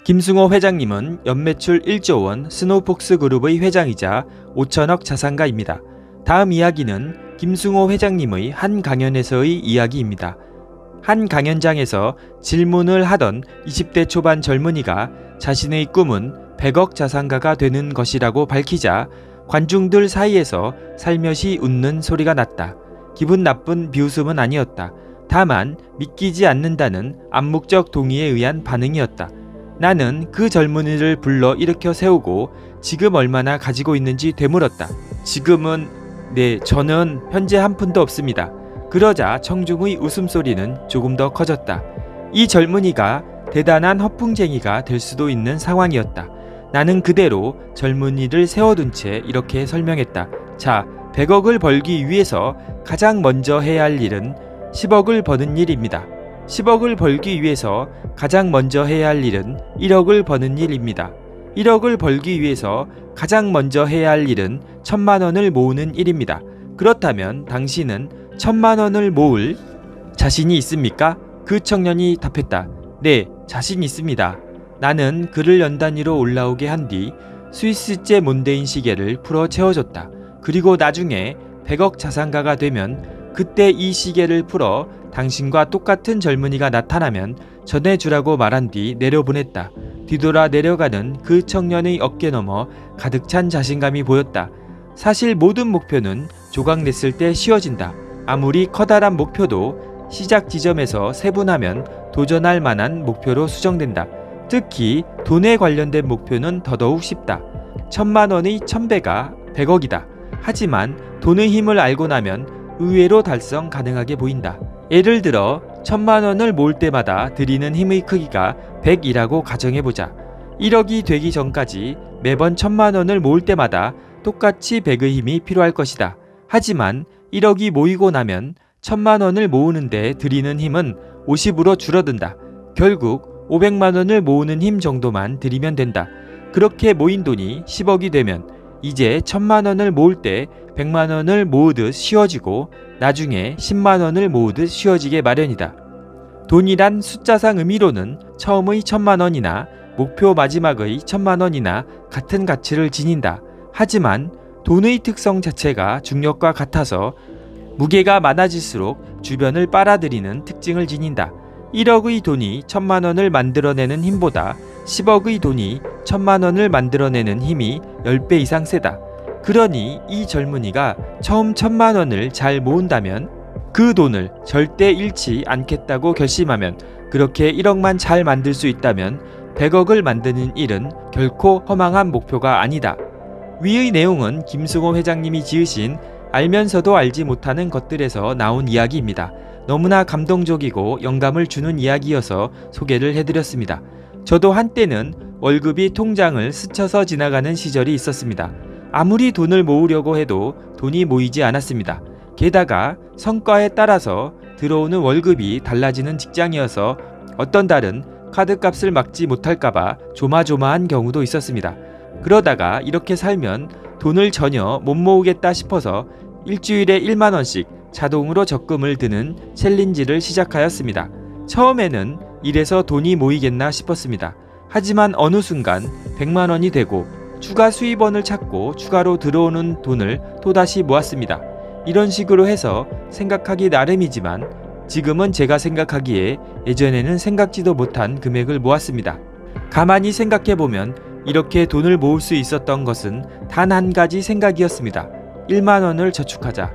김승호 회장님은 연매출 1조 원 스노우폭스 그룹의 회장이자 5천억 자산가입니다. 다음 이야기는 김승호 회장님의 한 강연에서의 이야기입니다. 한 강연장에서 질문을 하던 20대 초반 젊은이가 자신의 꿈은 100억 자산가가 되는 것이라고 밝히자 관중들 사이에서 살며시 웃는 소리가 났다. 기분 나쁜 비웃음은 아니었다. 다만 믿기지 않는다는 암묵적 동의에 의한 반응이었다. 나는 그 젊은이를 불러 일으켜 세우고 지금 얼마나 가지고 있는지 되물었다. 지금은 저는 현재 한 푼도 없습니다. 그러자 청중의 웃음소리는 조금 더 커졌다. 이 젊은이가 대단한 허풍쟁이가 될 수도 있는 상황이었다. 나는 그대로 젊은이를 세워둔 채 이렇게 설명했다. 자, 100억을 벌기 위해서 가장 먼저 해야 할 일은 10억을 버는 일입니다. 10억을 벌기 위해서 가장 먼저 해야 할 일은 1억을 버는 일입니다. 1억을 벌기 위해서 가장 먼저 해야 할 일은 1000만 원을 모으는 일입니다. 그렇다면 당신은 1000만 원을 모을 자신이 있습니까? 그 청년이 답했다. 네, 자신 있습니다. 나는 그를 연단위로 올라오게 한 뒤 스위스제 몬데인 시계를 풀어 채워줬다. 그리고 나중에 100억 자산가가 되면 그때 이 시계를 풀어 당신과 똑같은 젊은이가 나타나면 전해주라고 말한 뒤 내려보냈다. 뒤돌아 내려가는 그 청년의 어깨 너머 가득 찬 자신감이 보였다. 사실 모든 목표는 조각냈을 때 쉬워진다. 아무리 커다란 목표도 시작 지점에서 세분하면 도전할 만한 목표로 수정된다. 특히 돈에 관련된 목표는 더더욱 쉽다. 1000만 원의 1000배가 100억이다. 하지만 돈의 힘을 알고 나면 의외로 달성 가능하게 보인다. 예를 들어 1000만 원을 모을 때마다 들이는 힘의 크기가 100이라고 가정해보자. 1억이 되기 전까지 매번 1000만 원을 모을 때마다 똑같이 100의 힘이 필요할 것이다. 하지만 1억이 모이고 나면 1000만 원을 모으는데 들이는 힘은 50으로 줄어든다. 결국 500만 원을 모으는 힘 정도만 들이면 된다. 그렇게 모인 돈이 10억이 되면 이제 1000만 원을 모을 때 100만 원을 모으듯 쉬워지고 나중에 10만 원을 모으듯 쉬워지게 마련이다. 돈이란 숫자상 의미로는 처음의 1000만 원이나 목표 마지막의 1000만 원이나 같은 가치를 지닌다. 하지만 돈의 특성 자체가 중력과 같아서 무게가 많아질수록 주변을 빨아들이는 특징을 지닌다. 1억의 돈이 1000만 원을 만들어내는 힘보다 10억의 돈이 1000만 원을 만들어내는 힘이 10배 이상 세다. 그러니 이 젊은이가 처음 1000만 원을 잘 모은다면 그 돈을 절대 잃지 않겠다고 결심하면 그렇게 1억만 잘 만들 수 있다면 100억을 만드는 일은 결코 허망한 목표가 아니다. 위의 내용은 김승호 회장님이 지으신 알면서도 알지 못하는 것들에서 나온 이야기입니다. 너무나 감동적이고 영감을 주는 이야기여서 소개를 해드렸습니다. 저도 한때는 월급이 통장을 스쳐서 지나가는 시절이 있었습니다. 아무리 돈을 모으려고 해도 돈이 모이지 않았습니다. 게다가 성과에 따라서 들어오는 월급이 달라지는 직장이어서 어떤 달은 카드값을 막지 못할까봐 조마조마한 경우도 있었습니다. 그러다가 이렇게 살면 돈을 전혀 못 모으겠다 싶어서 일주일에 1만원씩 자동으로 적금을 드는 챌린지를 시작하였습니다. 처음에는 이래서 돈이 모이겠나 싶었습니다. 하지만 어느 순간 100만원이 되고 추가 수입원을 찾고 추가로 들어오는 돈을 또다시 모았습니다. 이런 식으로 해서 생각하기 나름이지만 지금은 제가 생각하기에 예전에는 생각지도 못한 금액을 모았습니다. 가만히 생각해보면 이렇게 돈을 모을 수 있었던 것은 단 한 가지 생각이었습니다. 1만원을 저축하자.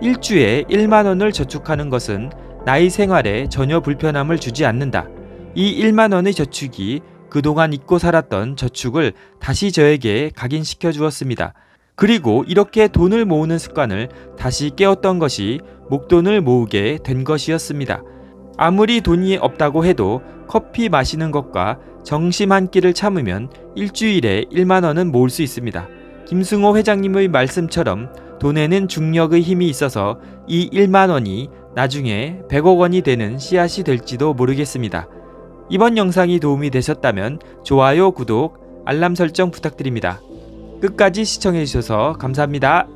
일주에 1만원을 저축하는 것은 나의 생활에 전혀 불편함을 주지 않는다. 이 1만원의 저축이 그동안 잊고 살았던 저축을 다시 저에게 각인시켜 주었습니다. 그리고 이렇게 돈을 모으는 습관을 다시 깨웠던 것이 목돈을 모으게 된 것이었습니다. 아무리 돈이 없다고 해도 커피 마시는 것과 정심 한 끼를 참으면 일주일에 1만원은 모을 수 있습니다. 김승호 회장님의 말씀처럼 돈에는 중력의 힘이 있어서 이 1만원이 나중에 100억 원이 되는 씨앗이 될지도 모르겠습니다. 이번 영상이 도움이 되셨다면 좋아요, 구독, 알람 설정 부탁드립니다. 끝까지 시청해주셔서 감사합니다.